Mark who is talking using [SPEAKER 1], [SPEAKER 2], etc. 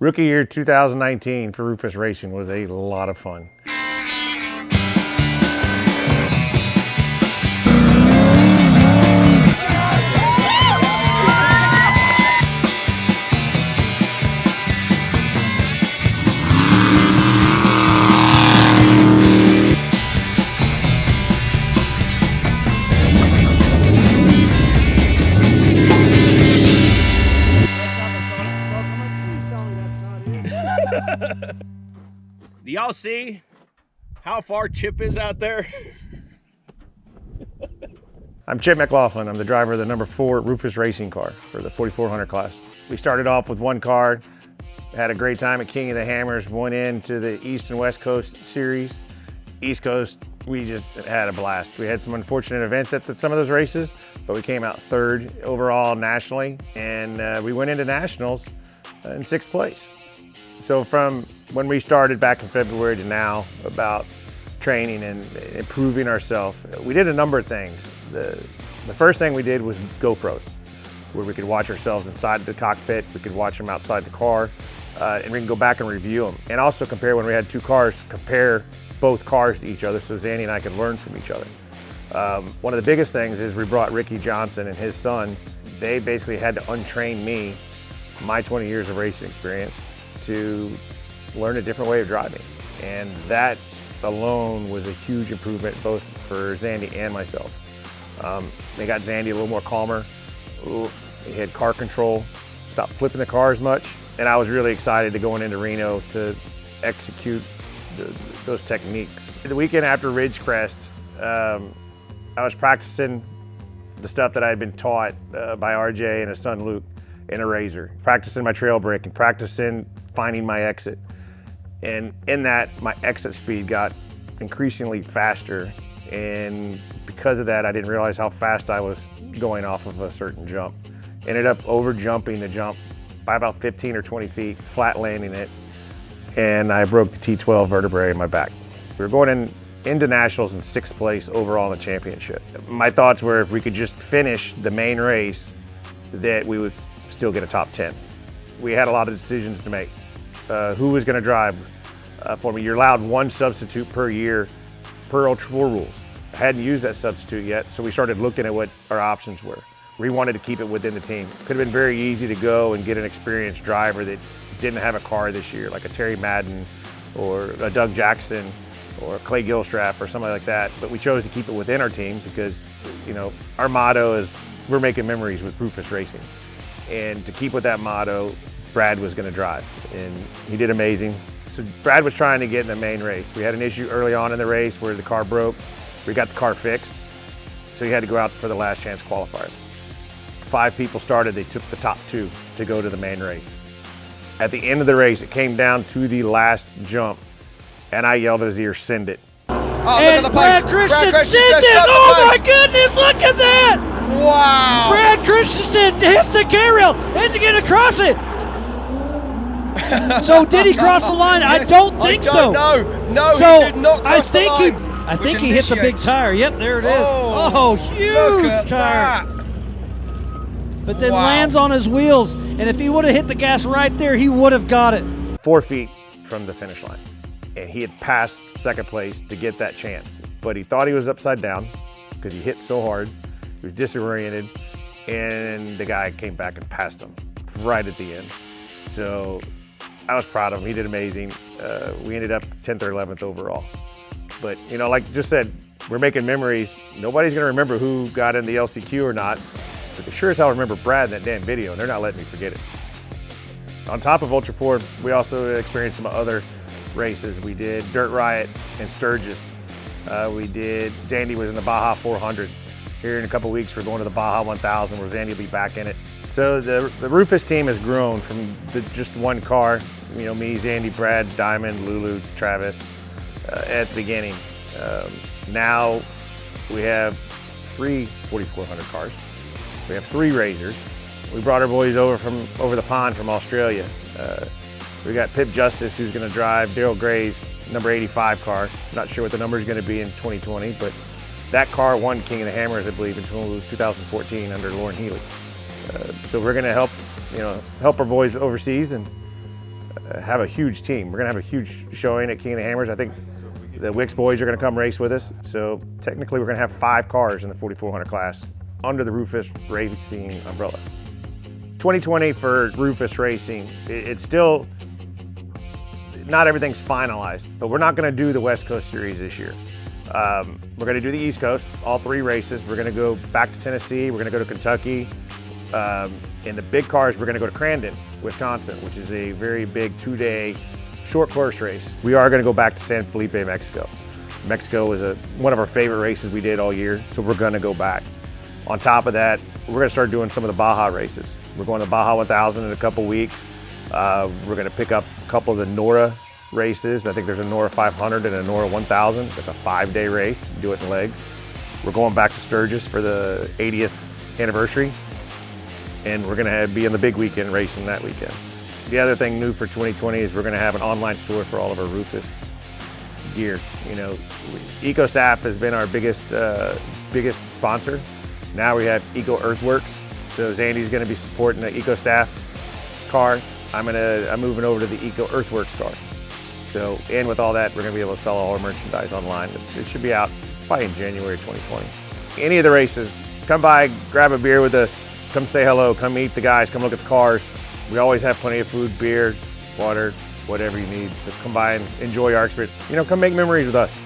[SPEAKER 1] Rookie year 2019 for Rufus Racing was a lot of fun.
[SPEAKER 2] Do y'all see how far Chip is out there?
[SPEAKER 1] I'm Chip McLaughlin. I'm the driver of the number 4 Rufus Racing car for the 4400 class. We started off with one car, had a great time at King of the Hammers, went into the East and West Coast series. East Coast, we just had a blast. We had some unfortunate events at some of those races, but we came out 3rd overall nationally, and we went into nationals in 6th place. So from when we started back in February to now, about training and improving ourselves, we did a number of things. The first thing we did was GoPros, where we could watch ourselves inside the cockpit, we could watch them outside the car, and we can go back and review them. And also compare, when we had 2 cars, compare both cars to each other so Zandy and I could learn from each other. One of the biggest things is we brought Ricky Johnson and his son. They basically had to untrain me, my 20 years of racing experience, to learn a different way of driving. And that alone was a huge improvement both for Zandy and myself. They got Zandy a little more calmer. He had car control, stopped flipping the car as much. And I was really excited to going into Reno to execute those techniques. The weekend after Ridgecrest, I was practicing the stuff that I had been taught by RJ and his son Luke in a Razor, practicing my trail braking, practicing finding my exit. And in that, my exit speed got increasingly faster. And because of that, I didn't realize how fast I was going off of a certain jump. Ended up over jumping the jump by about 15 or 20 feet, flat landing it. And I broke the T12 vertebrae in my back. We were going into nationals in 6th place overall in the championship. My thoughts were if we could just finish the main race, that we would still get a top 10. We had a lot of decisions to make. Who was going to drive for me? You're allowed 1 substitute per year per ULTRA4 rules. I hadn't used that substitute yet, so we started looking at what our options were. We wanted to keep it within the team. Could have been very easy to go and get an experienced driver that didn't have a car this year, like a Terry Madden or a Doug Jackson or a Clay Gilstrap or somebody like that. But we chose to keep it within our team because, you know, our motto is we're making memories with Rufus Racing. And to keep with that motto, Brad was going to drive, and he did amazing. So Brad was trying to get in the main race. We had an issue early on in the race where the car broke. We got the car fixed, so he had to go out for the last chance qualifier. 5 people started, they took the top 2 to go to the main race. At the end of the race, it came down to the last jump, and I yelled at his ear, "Send it."
[SPEAKER 3] Oh, and Brad Christensen sends it! Oh my goodness, look at that!
[SPEAKER 4] Wow!
[SPEAKER 3] Brad Christensen hits the K rail. Is he going to cross it? So did he cross the line? Yes, I don't think so.
[SPEAKER 4] No,
[SPEAKER 3] so
[SPEAKER 4] he did not cross
[SPEAKER 3] the line. I think he hit the big tire. Yep, there it is. Oh, huge tire. But then lands on his wheels, and if he would have hit the gas right there, he would have got it.
[SPEAKER 1] 4 feet from the finish line, and he had passed 2nd place to get that chance. But he thought he was upside down because he hit so hard. He was disoriented, and the guy came back and passed him right at the end. So I was proud of him. He did amazing. We ended up 10th or 11th overall. But, you know, like I just said, we're making memories. Nobody's going to remember who got in the LCQ or not, but they sure as hell remember Brad in that damn video, and they're not letting me forget it. On top of ULTRA4, we also experienced some other races. We did Dirt Riot in Sturgis. Zandy was in the Baja 400. Here in a couple weeks, we're going to the Baja 1000 where Zandy will be back in it. So the Rufus team has grown from just one car, you know, me, Zandy, Brad, Diamond, Lulu, Travis, at the beginning. Now we have 3 4400 cars. We have 3 Razors. We brought our boys over the pond from Australia. We got Pip Justice, who's going to drive Daryl Gray's number 85 car. Not sure what the number is going to be in 2020, but that car won King of the Hammers, I believe, in 2014 under Lauren Healy. So we're going to help our boys overseas and have a huge team. We're gonna have a huge showing at King of the Hammers. I think the Wicks boys are gonna come race with us. So technically we're gonna have 5 cars in the 4400 class under the Rufus Racing umbrella. 2020 for Rufus Racing, it's still, not everything's finalized, but we're not gonna do the West Coast Series this year. We're gonna do the East Coast, all 3 races. We're gonna go back to Tennessee, we're gonna go to Kentucky. In the big cars, we're gonna go to Crandon, Wisconsin, which is a very big 2-day short course race. We are gonna go back to San Felipe, Mexico. Mexico is one of our favorite races we did all year, so we're gonna go back. On top of that, we're gonna start doing some of the Baja races. We're going to Baja 1000 in a couple weeks. We're gonna pick up a couple of the NORA races. I think there's a NORA 500 and a NORA 1000. It's a 5-day race, do it in legs. We're going back to Sturgis for the 80th anniversary. And we're gonna be in the big weekend racing that weekend. The other thing new for 2020 is we're gonna have an online store for all of our Rufus gear. You know, EcoStaff has been our biggest sponsor. Now we have Eco Earthworks. So Zandy's gonna be supporting the EcoStaff car. I'm moving over to the Eco Earthworks car. So, and with all that, we're gonna be able to sell all our merchandise online. It should be out probably in January 2020. Any of the races, come by, grab a beer with us. Come say hello, come meet the guys, come look at the cars. We always have plenty of food, beer, water, whatever you need. So come by and enjoy our experience. You know, come make memories with us.